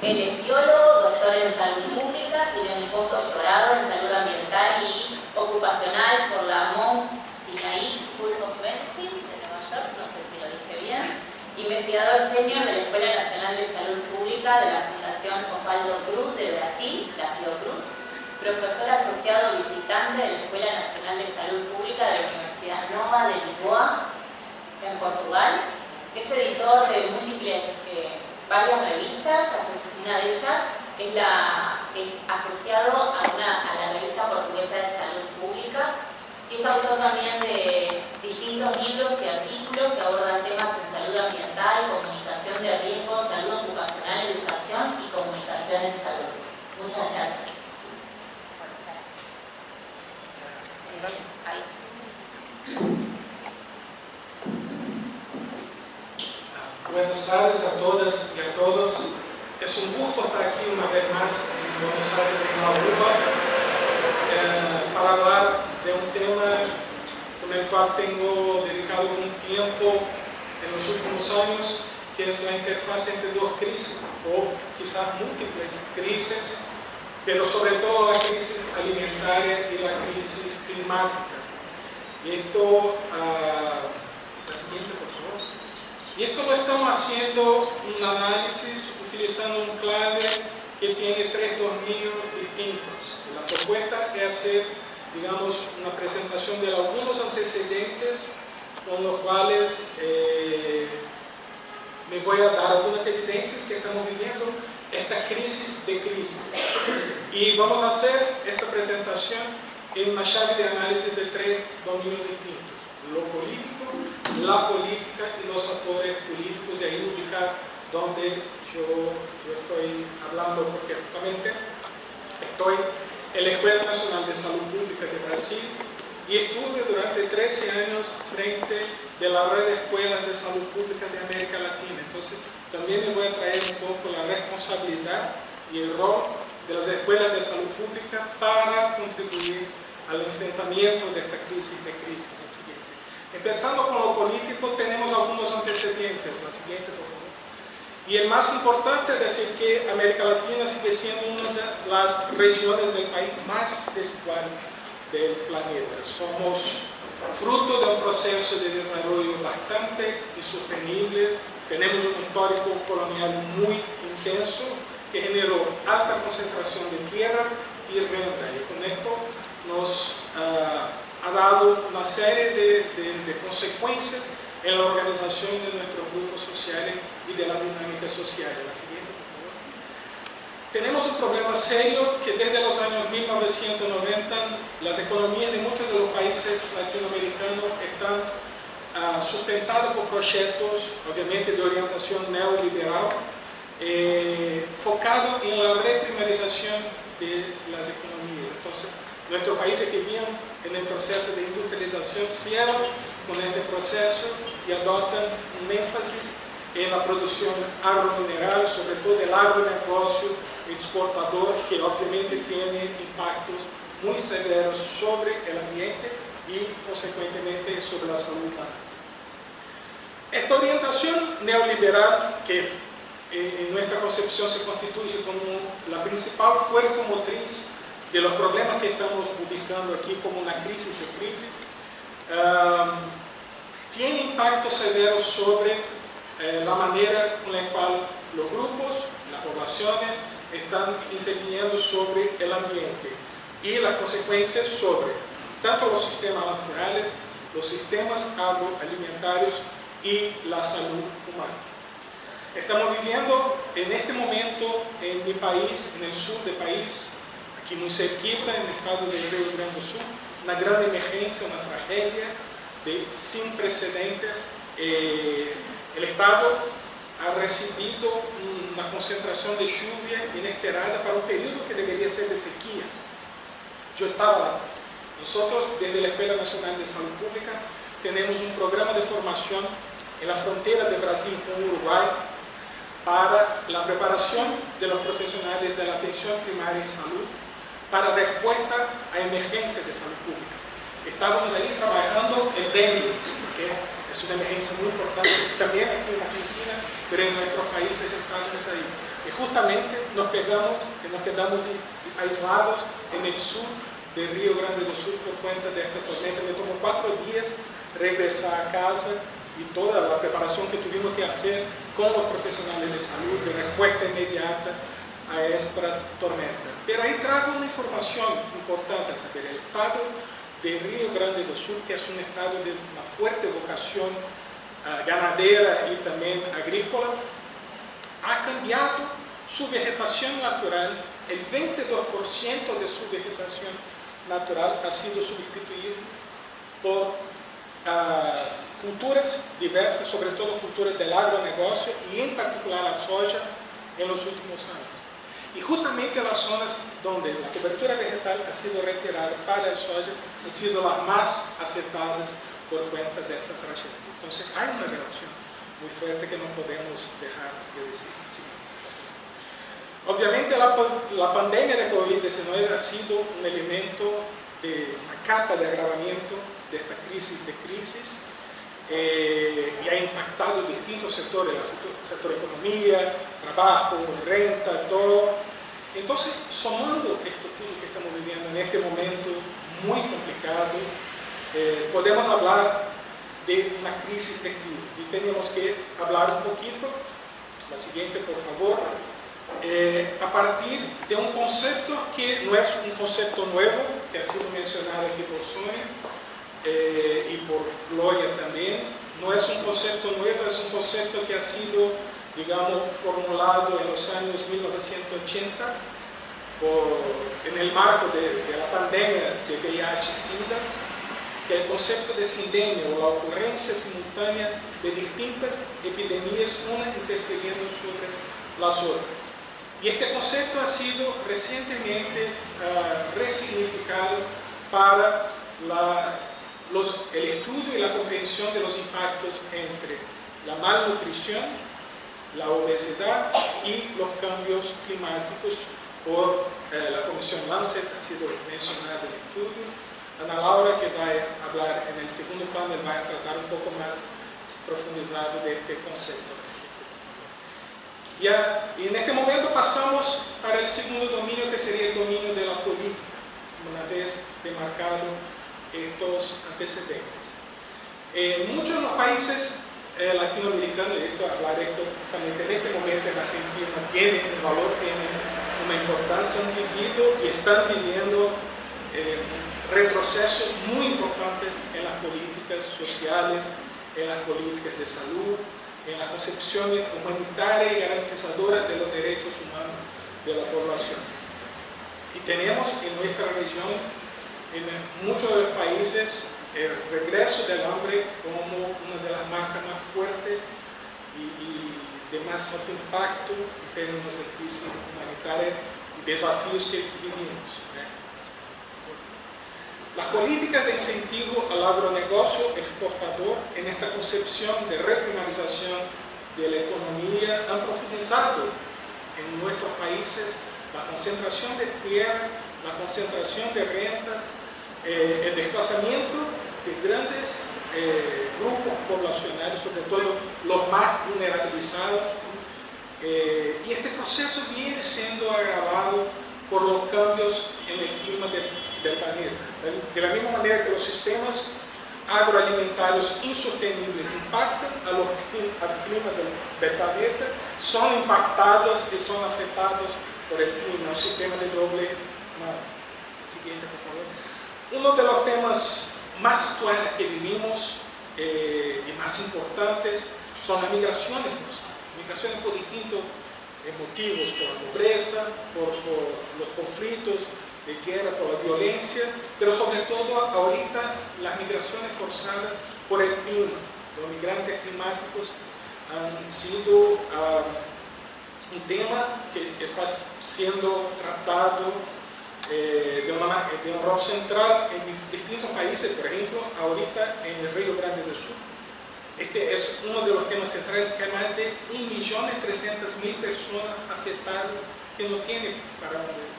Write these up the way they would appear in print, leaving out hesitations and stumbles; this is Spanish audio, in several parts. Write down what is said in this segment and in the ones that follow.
Él es biólogo, doctor en salud pública, tiene un postdoctorado en salud ambiental y ocupacional por la Mount Sinai School of Medicine de Nueva York, no sé si lo dije bien, investigador senior de la Escuela Nacional de Salud Pública de la Fundación Osvaldo Cruz de Brasil, la Fiocruz, profesor asociado visitante de la Escuela Nacional de Salud Pública de la Universidad Nova de Lisboa, en Portugal. Es editor de varias revistas, una de ellas es asociado a la revista portuguesa de salud pública. Es autor también de distintos libros y artículos que abordan temas en salud ambiental, comunicación de riesgo, salud ocupacional, educación y comunicación en salud. Muchas gracias. Ahí. Buenas tardes a todas y a todos. Es un gusto estar aquí una vez más en Buenos Aires, en la UBA, para hablar de un tema con el cual tengo dedicado un tiempo en los últimos años, que es la interfaz entre dos crisis, o quizás múltiples crisis, pero sobre todo la crisis alimentaria y la crisis climática. Y esto, la siguiente, por favor. Y esto lo estamos haciendo un análisis utilizando un clave que tiene tres dominios distintos. La propuesta es hacer, digamos, una presentación de algunos antecedentes con los cuales me voy a dar algunas evidencias que estamos viviendo esta crisis de crisis. Y vamos a hacer esta presentación en una llave de análisis de tres dominios distintos: lo político, la política y los actores políticos, y ahí ubicar donde yo estoy hablando, porque justamente estoy en la Escuela Nacional de Salud Pública de Brasil y estuve durante 13 años frente de la red de escuelas de salud pública de América Latina. Entonces también les voy a traer un poco la responsabilidad y el rol de las escuelas de salud pública para contribuir al enfrentamiento de esta crisis de crisis. La siguiente. Empezando con lo político, tenemos algunos antecedentes. La siguiente, por favor. Y el más importante es decir que América Latina sigue siendo una de las regiones del país más desigual del planeta. Somos fruto de un proceso de desarrollo bastante insostenible. Tenemos un histórico colonial muy intenso que generó alta concentración de tierra y renta. Y con esto nos ha dado una serie de consecuencias en la organización de nuestros grupos sociales y de la dinámica social. La siguiente, por favor. Tenemos un problema serio que desde los años 1990 las economías de muchos de los países latinoamericanos están sustentadas por proyectos, obviamente, de orientación neoliberal, focado en la reprimarización de las economías. Entonces, nuestros países que vienen en el proceso de industrialización cierran con este proceso y adoptan un énfasis en la producción agromineral, sobre todo el agronegocio exportador, que obviamente tiene impactos muy severos sobre el ambiente y, consecuentemente, sobre la salud humana. Esta orientación neoliberal, que en nuestra concepción se constituye como la principal fuerza motriz de los problemas que estamos ubicando aquí como una crisis de crisis, tiene impactos severos sobre la manera con la cual los grupos, las poblaciones, están interviniendo sobre el ambiente y las consecuencias sobre tanto los sistemas naturales, los sistemas agroalimentarios y la salud humana. Estamos viviendo en este momento en mi país, en el sur del país, aquí muy cerquita, en el estado del Río Grande do Sul, una gran emergencia, una tragedia sin precedentes. El estado ha recibido una concentración de lluvia inesperada para un periodo que debería ser de sequía. Yo estaba lá. Nosotros, desde la Escuela Nacional de Salud Pública, tenemos un programa de formación en la frontera de Brasil con Uruguay para la preparación de los profesionales de la atención primaria en salud para respuesta a emergencias de salud pública. Estábamos ahí trabajando el dengue, porque es una emergencia muy importante, también aquí en Argentina, pero en nuestros países estamos ahí. Y justamente nos quedamos aislados en el sur de Río Grande do Sul por cuenta de esta tormenta. Me tomó 4 días regresar a casa y toda la preparación que tuvimos que hacer con los profesionales de salud de respuesta inmediata a esta tormenta. Pero ahí traigo una información importante a saber. El estado de Río Grande do Sul, que es un estado de una fuerte vocación ganadera y también agrícola, ha cambiado su vegetación natural. El 22% de su vegetación natural ha sido sustituido por culturas diversas, sobre todo culturas del agronegocio y en particular la soja en los últimos años. Y justamente las zonas donde la cobertura vegetal ha sido retirada para el soja han sido las más afectadas por cuenta de esta tragedia. Entonces hay una relación muy fuerte que no podemos dejar de decir. Obviamente la pandemia de COVID-19 ha sido un elemento de una capa de agravamiento de esta crisis de crisis y ha impactado distintos sectores, el sector economía, trabajo, renta, todo. Entonces, sumando esto todo que estamos viviendo en este momento muy complicado, podemos hablar de una crisis de crisis y tenemos que hablar un poquito, la siguiente por favor, a partir de un concepto que no es un concepto nuevo, que ha sido mencionado aquí por Sonia y por Gloria también. No es un concepto nuevo, es un concepto que ha sido, digamos, formulado en los años 1980 en el marco de la pandemia de VIH-Sida, que el concepto de sindemia o la ocurrencia simultánea de distintas epidemias, una interfiriendo sobre las otras. Y este concepto ha sido recientemente resignificado para el estudio y la comprensión de los impactos entre la malnutrición, la obesidad y los cambios climáticos por la Comisión Lancet, ha sido mencionada en el estudio. Ana Laura, que va a hablar en el segundo panel, va a tratar un poco más profundizado de este concepto. Y en este momento pasamos para el segundo dominio, que sería el dominio de la política, una vez demarcado estos antecedentes. Muchos de los países latinoamericanos, hablar esto justamente en este momento en Argentina, tiene un valor, tiene una importancia, han vivido y están viviendo retrocesos muy importantes en las políticas sociales, en las políticas de salud, en la concepción humanitaria y garantizadora de los derechos humanos de la población. Y tenemos en nuestra región, en muchos de los países, el regreso del hambre como una de las marcas más fuertes y de más alto impacto en términos de crisis humanitaria y desafíos que vivimos. Las políticas de incentivo al agronegocio exportador en esta concepción de reprimarización de la economía han profundizado en nuestros países la concentración de tierras, la concentración de renta, el desplazamiento de grandes grupos poblacionales, sobre todo los más vulnerabilizados. Y este proceso viene siendo agravado por los cambios en el clima del planeta. De la misma manera que los sistemas agroalimentarios insostenibles impactan al clima del planeta, son impactados y son afectados por el clima, un sistema de doble mano. Siguiente, por favor. Uno de los temas más actuales que vivimos y más importantes son las migraciones forzadas. Migraciones por distintos motivos, por la pobreza, por los conflictos de tierra, por la violencia, pero sobre todo ahorita las migraciones forzadas por el clima. Los migrantes climáticos han sido un tema que está siendo tratado de un rol central en distintos países. Por ejemplo, ahorita en el Río Grande do Sul, este es uno de los temas centrales, que hay más de 1.300.000 personas afectadas que no tienen para dónde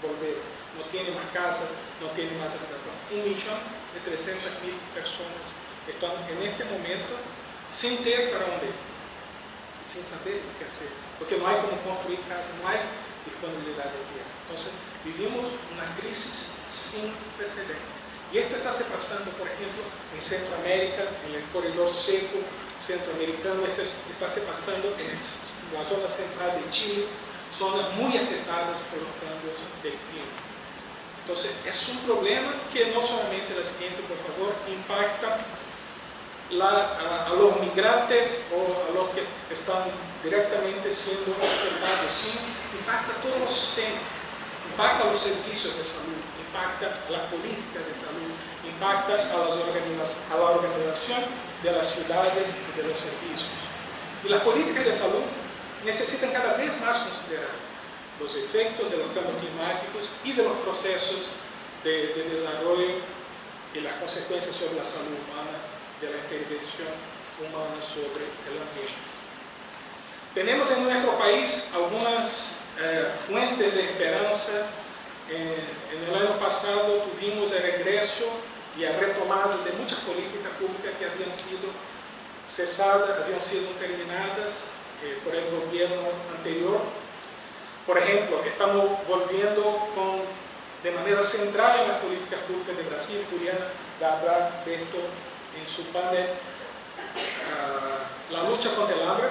volver, no tienen más casa, no tienen más habitación. 1.300.000 personas están en este momento sin ter para dónde ir, sin saber qué hacer, porque no hay como construir casa, no hay disponibilidad de tierra. Entonces, vivimos una crisis sin precedentes. Y esto está se pasando, por ejemplo, en Centroamérica, en el corredor seco centroamericano, esto está se pasando en la zona central de Chile, zonas muy afectadas por los cambios del clima. Entonces, es un problema que no solamente, la siguiente, por favor, impacta a los migrantes o a los que están directamente siendo afectados, sino impacta a todos los sistemas, impacta a los servicios de salud, impacta a las políticas de salud, impacta a la organización de las ciudades y de los servicios. Y las políticas de salud necesitan cada vez más considerar los efectos de los cambios climáticos y de los procesos de desarrollo y las consecuencias sobre la salud humana de la intervención humana sobre el ambiente. Tenemos en nuestro país algunas fuentes de esperanza. En el año pasado tuvimos el regreso y la retomada de muchas políticas públicas que habían sido cesadas, habían sido terminadas por el gobierno anterior. Por ejemplo, estamos volviendo de manera central en las políticas públicas de Brasil. Juliana va a hablar de esto en su panel, la lucha contra el hambre,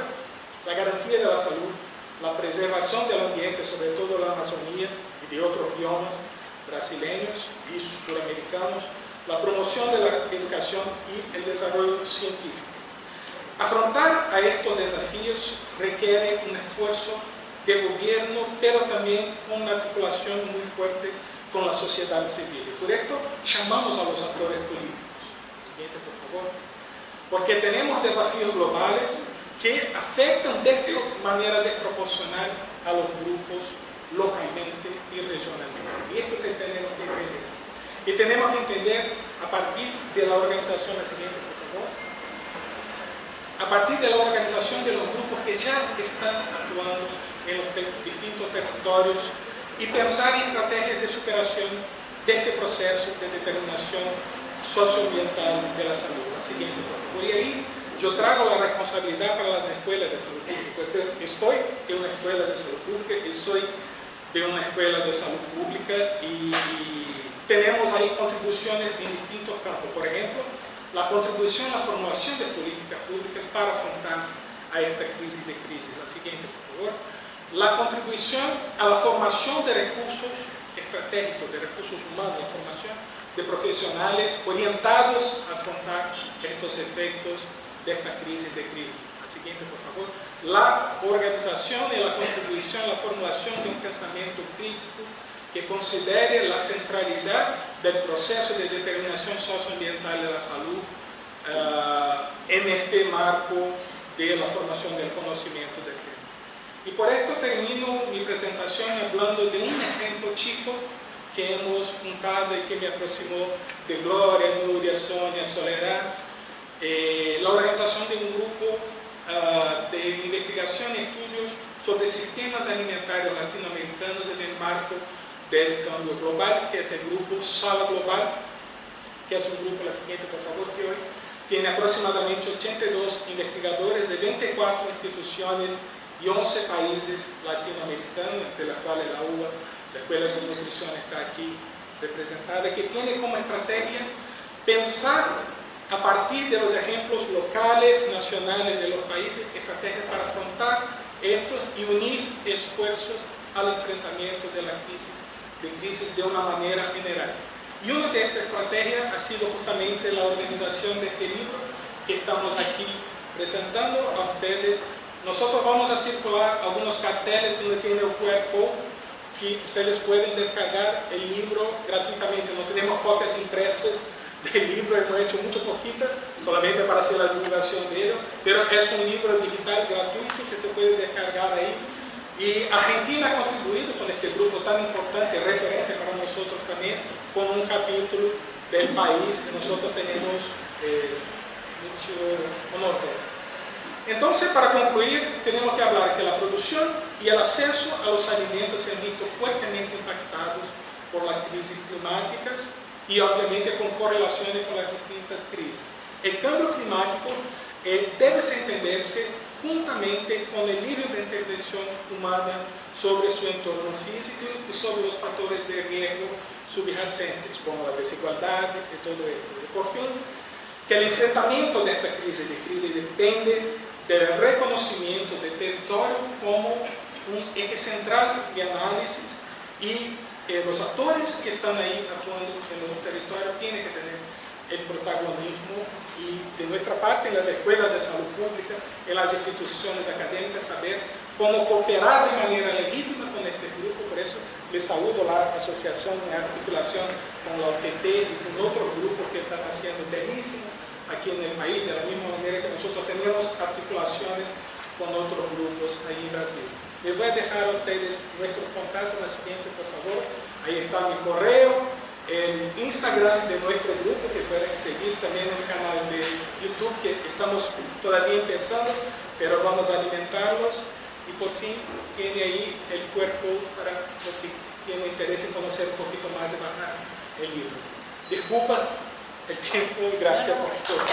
la garantía de la salud, la preservación del ambiente, sobre todo la Amazonía y de otros biomas brasileños y suramericanos, la promoción de la educación y el desarrollo científico. Afrontar a estos desafíos requiere un esfuerzo de gobierno, pero también una articulación muy fuerte con la sociedad civil. Y por esto llamamos a los actores políticos. Siguiente, por favor. Porque tenemos desafíos globales que afectan de manera desproporcional a los grupos localmente y regionalmente. Y esto que tenemos que entender. Y tenemos que entender a partir de la organización, la siguiente, por favor. A partir de la organización de los grupos que ya están actuando en los distintos territorios y pensar en estrategias de superación de este proceso de determinación socioambiental de la salud. La siguiente, por favor. Y ahí yo traigo la responsabilidad para las escuelas de salud pública. Estoy en una escuela de salud pública y soy de una escuela de salud pública y tenemos ahí contribuciones en distintos campos. Por ejemplo, la contribución a la formulación de políticas públicas para afrontar a esta crisis de crisis. La siguiente, por favor. La contribución a la formación de recursos estratégicos, de recursos humanos, la formación de profesionales orientados a afrontar estos efectos de esta crisis de crisis. La siguiente, por favor. La organización y la contribución a la formulación de un pensamiento crítico que considere la centralidad del proceso de determinación socioambiental de la salud en este marco de la formación del conocimiento del tema. Y por esto termino mi presentación hablando de un ejemplo chico que hemos juntado y que me aproximó de Gloria, Nuria, Sonia, Soledad, la organización de un grupo de investigación y estudios sobre sistemas alimentarios latinoamericanos en el marco del cambio global, que es el grupo Sala Global, que es un grupo, la siguiente por favor, que hoy tiene aproximadamente 82 investigadores de 24 instituciones y 11 países latinoamericanos, entre las cuales la UBA, la Escuela de Nutrición, está aquí representada, que tiene como estrategia pensar a partir de los ejemplos locales, nacionales de los países, estrategias para afrontar estos y unir esfuerzos al enfrentamiento de la crisis de una manera general. Y una de estas estrategias ha sido justamente la organización de este libro que estamos aquí presentando a ustedes. Nosotros vamos a circular algunos carteles donde tiene el QR code que ustedes pueden descargar el libro gratuitamente. No tenemos copias impresas del libro, hemos hecho mucho poquita, solamente para hacer la divulgación de ello, pero es un libro digital gratuito que se puede descargar ahí. Y Argentina ha contribuido con este grupo tan importante, referente para nosotros también, con un capítulo del país que nosotros tenemos mucho honor de. Entonces, para concluir, tenemos que hablar que la producción y el acceso a los alimentos se han visto fuertemente impactados por las crisis climáticas y obviamente con correlaciones con las distintas crisis. el cambio climático debe entenderse juntamente con el nivel de intervención humana sobre su entorno físico y sobre los factores de riesgo subyacentes, como la desigualdad y todo esto. Y por fin, que el enfrentamiento de esta crisis depende del reconocimiento del territorio como un eje central de análisis y los actores que están ahí actuando en el territorio tienen que tener el protagonismo y de nuestra parte en las escuelas de salud pública, en las instituciones académicas, saber cómo cooperar de manera legítima con este grupo. Por eso les saludo la asociación en articulación con la OTT y con otros grupos que están haciendo bellísimo aquí en el país, de la misma manera que nosotros tenemos articulaciones con otros grupos ahí en Brasil. Les voy a dejar a ustedes nuestro contacto en la siguiente, por favor. Ahí está mi correo, el Instagram de nuestro grupo, que pueden seguir también el canal de YouTube, que estamos todavía empezando, pero vamos a alimentarlos. Y por fin tiene ahí el cuerpo para los que tienen interés en conocer un poquito más y bajar el libro. Disculpa el tiempo y gracias por todo.